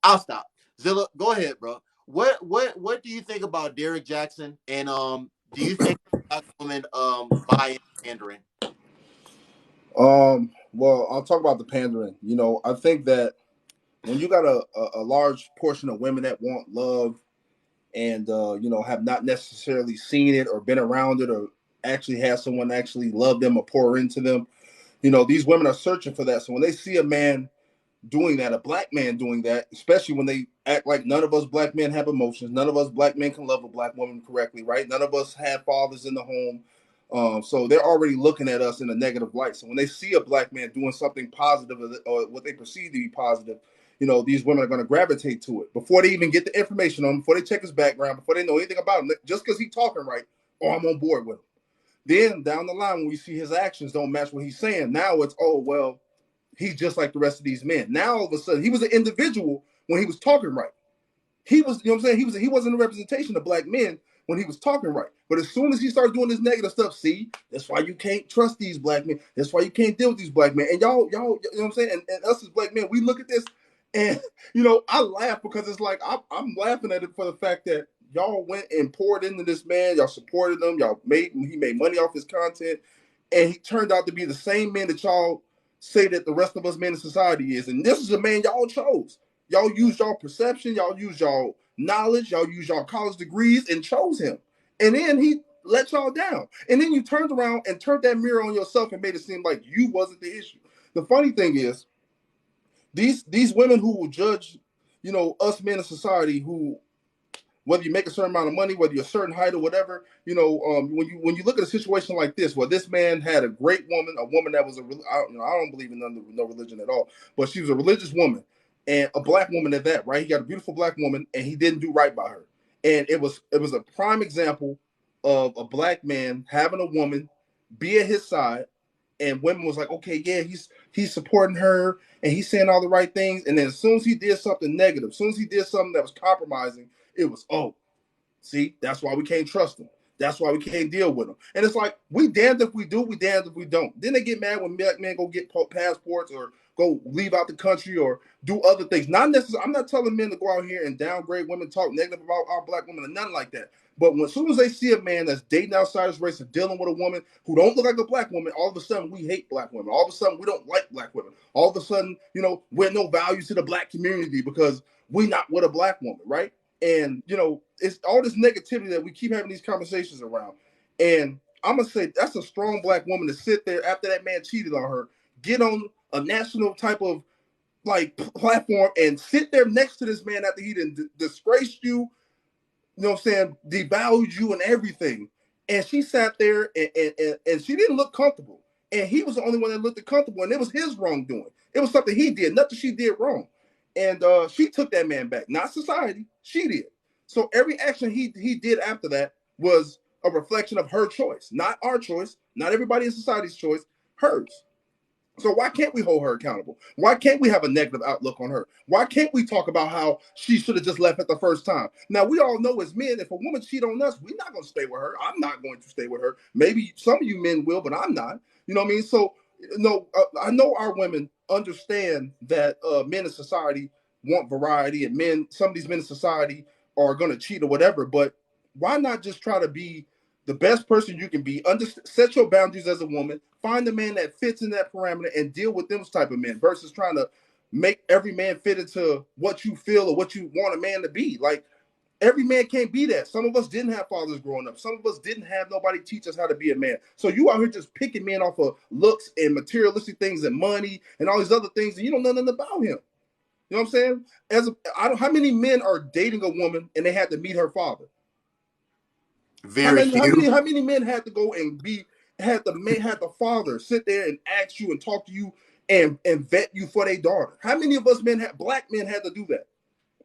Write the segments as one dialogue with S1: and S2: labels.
S1: I'll stop. Zilla, go ahead, bro. What do you think about Derrick Jaxn? And do you think black women buy into pandering?
S2: Well, I'll talk about the pandering. I think that when you got a large portion of women that want love and have not necessarily seen it or been around it or actually have someone actually love them or pour into them, these women are searching for that. So when they see a man doing that, a black man doing that, especially when they act like none of us black men have emotions, none of us black men can love a black woman correctly, right? None of us have fathers in the home. So they're already looking at us in a negative light. So when they see a black man doing something positive or what they perceive to be positive, these women are going to gravitate to it before they even get the information on him, before they check his background, before they know anything about him. Just because he's talking right, oh, I'm on board with him. Then down the line, when we see his actions don't match what he's saying, now it's, oh, well, he's just like the rest of these men. Now all of a sudden, he was an individual when he was talking right. He was, you know what I'm saying? He wasn't a representation of black men when he was talking right. But as soon as he started doing this negative stuff, see, that's why you can't trust these black men. That's why you can't deal with these black men. And y'all, you know what I'm saying? And us as black men, we look at this and I laugh because it's like I'm laughing at it for the fact that y'all went and poured into this man, y'all supported him, he made money off his content, and he turned out to be the same man that y'all say that the rest of us men in society is. And this is the man y'all chose. Y'all used y'all perception, y'all used y'all knowledge, y'all used y'all college degrees and chose him. And then he let y'all down. And then you turned around and turned that mirror on yourself and made it seem like you wasn't the issue. The funny thing is, these women who will judge, us men in society who, whether you make a certain amount of money, whether you're a certain height or whatever, when you look at a situation like this, where this man had a great woman, a woman that was I don't believe in no religion at all, but she was a religious woman and a black woman at that, right? He got a beautiful black woman, and he didn't do right by her, and it was a prime example of a black man having a woman be at his side, and women was like, okay, yeah, he's supporting her and he's saying all the right things, and then as soon as he did something negative, as soon as he did something that was compromising, it was, oh, see, that's why we can't trust them. That's why we can't deal with them. And it's like, we damned if we do, we damned if we don't. Then they get mad when black men go get passports or go leave out the country or do other things. Not necessarily, I'm not telling men to go out here and downgrade women, talk negative about our black women, and nothing like that. But as soon as they see a man that's dating outside his race and dealing with a woman who don't look like a black woman, all of a sudden we hate black women. All of a sudden we don't like black women. All of a sudden, we're no value to the black community because we not with a black woman, right? And it's all this negativity that we keep having these conversations around. And I'm gonna say that's a strong black woman to sit there after that man cheated on her, get on a national type of like platform and sit there next to this man after he didn't disgraced you, you know what I'm saying, devalued you and everything. And she sat there and she didn't look comfortable. And he was the only one that looked comfortable, and it was his wrongdoing. It was something he did, nothing she did wrong. And she took that man back, not society. She did. So every action he did after that was a reflection of her choice, not our choice, not everybody in society's choice, hers. So why can't we hold her accountable? Why can't we have a negative outlook on her? Why can't we talk about how she should have just left at the first time? Now, we all know as men, if a woman cheat on us, we're not going to stay with her. I'm not going to stay with her. Maybe some of you men will, but I'm not. You know what I mean? So, I know our women understand that men in society want variety, and some of these men in society are going to cheat or whatever, but why not just try to be the best person you can be, set your boundaries as a woman, find the man that fits in that parameter and deal with them type of men versus trying to make every man fit into what you feel or what you want a man to be. Like, every man can't be that. Some of us didn't have fathers growing up. Some of us didn't have nobody teach us how to be a man. So you out here just picking men off of looks and materialistic things and money and all these other things, and you don't know nothing about him. You know what I'm saying? How many men are dating a woman and they had to meet her father? How
S1: Very
S2: many how many
S1: few.
S2: how many men had to go and had the father sit there and ask you and talk to you and vet you for their daughter? How many of us black men had to do that?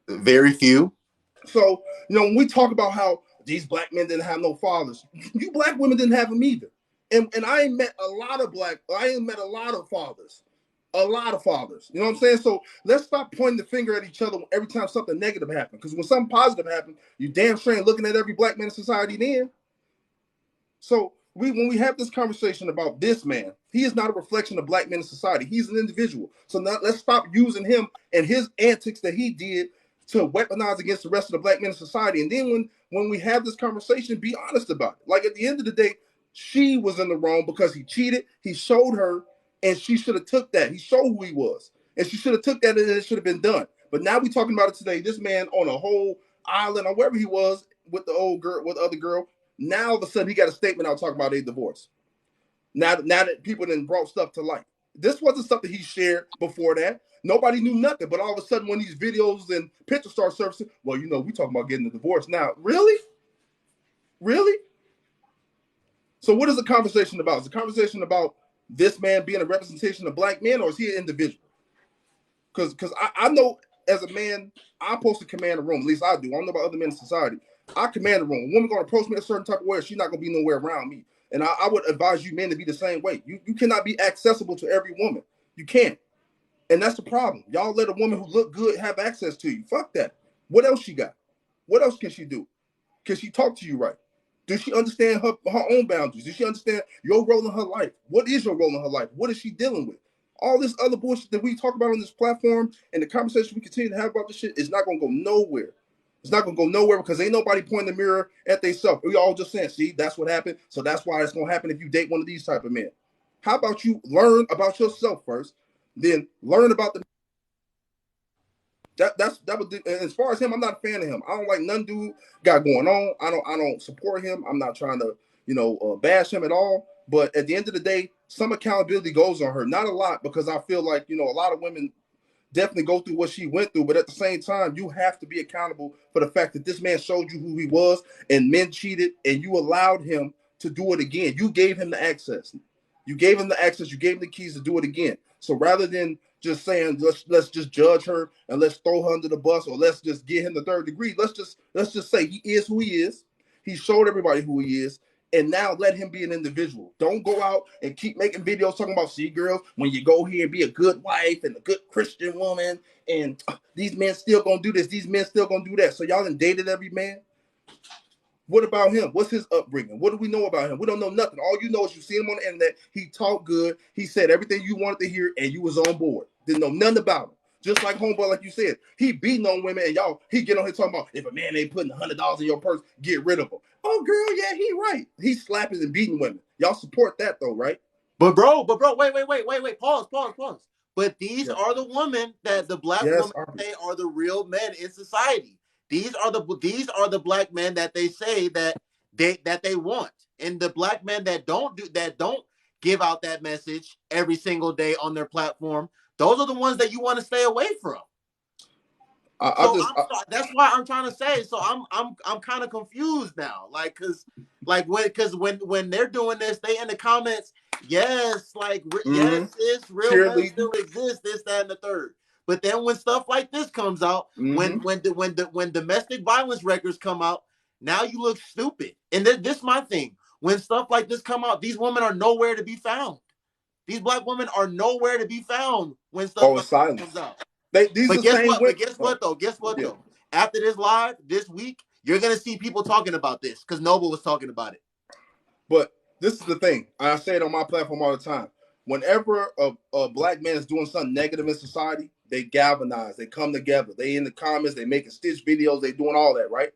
S1: Very few.
S2: So, when we talk about how these black men didn't have no fathers, you black women didn't have them either. And I ain't met I ain't met a lot of fathers. A lot of fathers. You know what I'm saying? So let's stop pointing the finger at each other every time something negative happens. Because when something positive happens, you damn straight looking at every black man in society then. So when we have this conversation about this man, he is not a reflection of black men in society. He's an individual. So now let's stop using him and his antics that he did to weaponize against the rest of the black men in society. And then when we have this conversation, be honest about it. Like at the end of the day, she was in the wrong because he cheated. He showed her, and she should have took that. He showed who he was, and she should have took that, and it should have been done. But now we talking about it today. This man on a whole island or wherever he was with the old girl, with the other girl. Now all of a sudden he got a statement out talking about a divorce. Now that people then brought stuff to light. This wasn't something he shared before that. Nobody knew nothing. But all of a sudden when these videos and pictures start surfacing, well, you know, we talking about getting a divorce now. Really? Really? So what is the conversation about? Is the conversation about this man being a representation of black men, or is he an individual? Because I know as a man, I'm supposed to command a room. At least I do. I don't know about other men in society. I command the room. A woman going to approach me a certain type of way, she's not going to be nowhere around me. And I would advise you men to be the same way. You cannot be accessible to every woman. You can't. And that's the problem. Y'all let a woman who look good have access to you. Fuck that. What else she got? What else can she do? Can she talk to you right? Does she understand her own boundaries? Does she understand your role in her life? What is your role in her life? What is she dealing with? All this other bullshit that we talk about on this platform and the conversation we continue to have about this shit is not going to go nowhere. It's not going to go nowhere because ain't nobody pointing the mirror at themselves. We all just saying, see, that's what happened. So that's why it's going to happen if you date one of these type of men. How about you learn about yourself first, then learn about the... That was as far as him. I'm not a fan of him. I don't like none dude got going on. I don't support him. I'm not trying to bash him at all. But at the end of the day, some accountability goes on her. Not a lot, because I feel like a lot of women definitely go through what she went through. But at the same time, you have to be accountable for the fact that this man showed you who he was, and men cheated, and you allowed him to do it again. You gave him the access. You gave him the access. You gave him the keys to do it again. So rather than just saying let's just judge her and let's throw her under the bus, or let's just get him the third degree, let's just say he is who he is. He showed everybody who he is, and now let him be an individual. Don't go out and keep making videos talking about, see, girls, when you go here and be a good wife and a good Christian woman, and these men still gonna do this, these men still gonna do that. So y'all done dated every man. What about him? What's his upbringing? What do we know about him? We don't know nothing. All you know is you see him on the internet. He talked good. He said everything you wanted to hear, and you was on board. Didn't know nothing about him. Just like homeboy, like you said, he beating on women, and he get on here talking about, if a man ain't putting $100 in your purse, get rid of him. Oh, girl, yeah, he right. He's slapping and beating women. Y'all support that though, right?
S1: But bro, wait. Pause. But these are the women that the black women say are the real men in society. These are the black men that they say that they want, and the black men that don't give out that message every single day on their platform. Those are the ones that you want to stay away from. That's why I'm trying to say. So I'm kind of confused now, because when they're doing this, they in the comments, yes, yes, this real men still exist, this, that, and the third. But then when stuff like this comes out, when domestic violence records come out, now you look stupid. And this is my thing. When stuff like this come out, these women are nowhere to be found. These black women are nowhere to be found when stuff like this comes out. Guess what though? After this live this week, you're gonna see people talking about this because Noble was talking about it.
S2: But this is the thing. I say it on my platform all the time. Whenever a black man is doing something negative in society, they galvanize. They come together. They in the comments. They making stitch videos. They doing all that, right?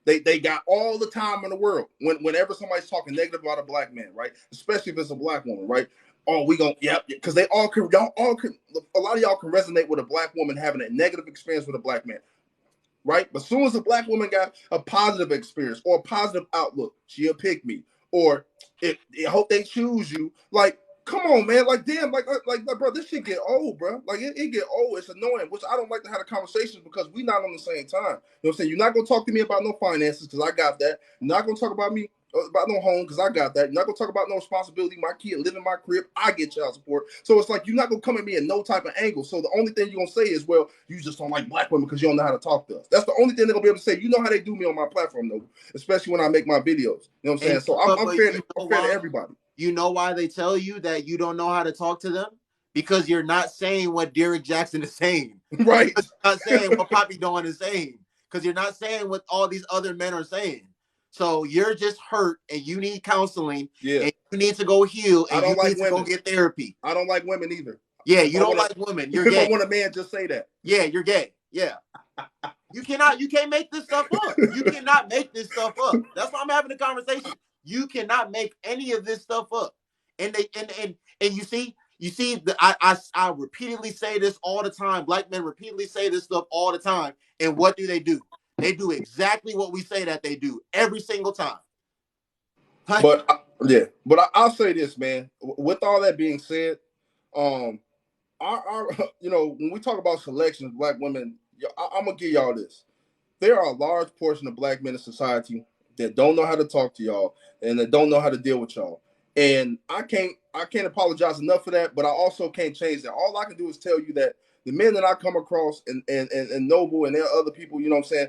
S2: They got all the time in the world. Whenever somebody's talking negative about a black man, right? Especially if it's a black woman, right? Oh, we gonna because a lot of y'all can resonate with a black woman having a negative experience with a black man, right? But as soon as a black woman got a positive experience or a positive outlook, she'll pick me. Or I hope they choose you. Like, come on, man. Like, damn, like, bro, this shit get old, bro. Like, it get old. It's annoying, which I don't like to have the conversations because we not on the same time. You know what I'm saying? You're not gonna talk to me about no finances because I got that. You're not gonna talk about me about no home because I got that. You're not gonna talk about no responsibility. My kid live in my crib. I get child support. So it's like you're not gonna come at me in no type of angle. So the only thing you're gonna say is, well, you just don't like black women because you don't know how to talk to us. That's the only thing they're gonna be able to say. You know how they do me on my platform, though, especially when I make my videos. You know what I'm saying? So I'm fair to everybody.
S1: You know why they tell you that you don't know how to talk to them? Because you're not saying what Derrick Jaxn is saying.
S2: Right.
S1: You're not saying what Poppy Dawn is saying. Because you're not saying what all these other men are saying. So you're just hurt and you need counseling.
S2: Yeah.
S1: And you need to go heal and
S2: I don't
S1: you
S2: like
S1: need to
S2: women.
S1: go get therapy.
S2: I don't like women either.
S1: Yeah, you don't like women. You're gay.
S2: If I want a man, just say that.
S1: Yeah, you're gay. Yeah. You can't make this stuff up. You cannot make this stuff up. That's why I'm having a conversation. You cannot make any of this stuff up. And you see, I repeatedly say this all the time. Black men repeatedly say this stuff all the time. And what do? They do exactly what we say that they do every single time.
S2: But I'll say this, man. With all that being said, our when we talk about selections, black women, I'm gonna give y'all this. There are a large portion of black men in society that don't know how to talk to y'all and that don't know how to deal with y'all. And I can't apologize enough for that, but I also can't change that. All I can do is tell you that the men that I come across and Noble and there are other people, you know what I'm saying?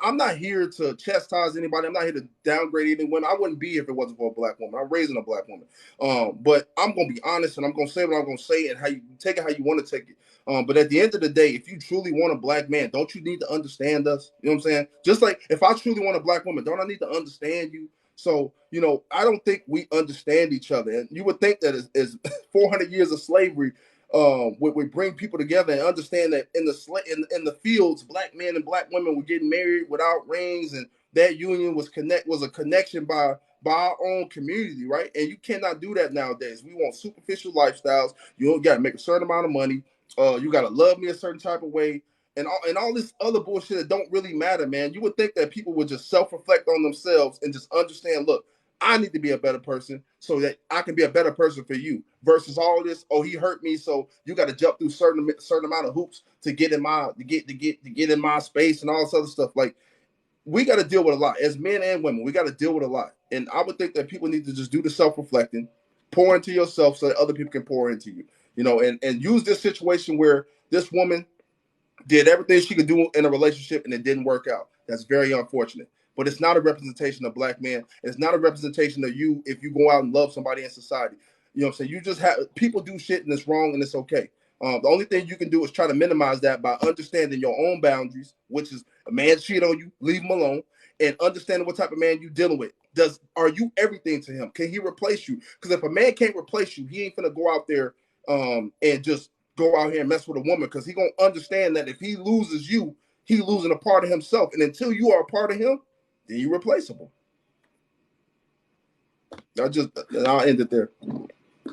S2: I'm not here to chastise anybody. I'm not here to downgrade anyone. I wouldn't be if it wasn't for a black woman. I'm raising a black woman. But I'm gonna be honest and I'm gonna say what I'm gonna say and how you take it how you want to take it. But at the end of the day, if you truly want a black man, don't you need to understand us? You know what I'm saying? Just like if I truly want a black woman, don't I need to understand you? So, I don't think we understand each other. And you would think that is 400 years of slavery we bring people together and understand that in the fields, black men and black women were getting married without rings, and that union was a connection by our own community, right? And you cannot do that nowadays. We want superficial lifestyles. You got to make a certain amount of money. You got to love me a certain type of way. And all this other bullshit that don't really matter, man. You would think that people would just self-reflect on themselves and just understand, look, I need to be a better person so that I can be a better person for you. Versus all this, oh, he hurt me, so you got to jump through certain amount of hoops to get in my space and all this other stuff. Like, we got to deal with a lot as men and women. We got to deal with a lot, and I would think that people need to just do the self-reflecting, pour into yourself so that other people can pour into you. And use this situation where this woman did everything she could do in a relationship and it didn't work out. That's very unfortunate. But it's not a representation of black men. It's not a representation of you if you go out and love somebody in society. You know what I'm saying? You just have people do shit and it's wrong and it's okay. The only thing you can do is try to minimize that by understanding your own boundaries, which is a man cheat on you, leave him alone, and understanding what type of man you dealing with. Are you everything to him? Can he replace you? Because if a man can't replace you, he ain't gonna go out there and just go out here and mess with a woman, because he gonna understand that if he loses you, he losing a part of himself. And until you are a part of him, then you're replaceable. I'll end it there.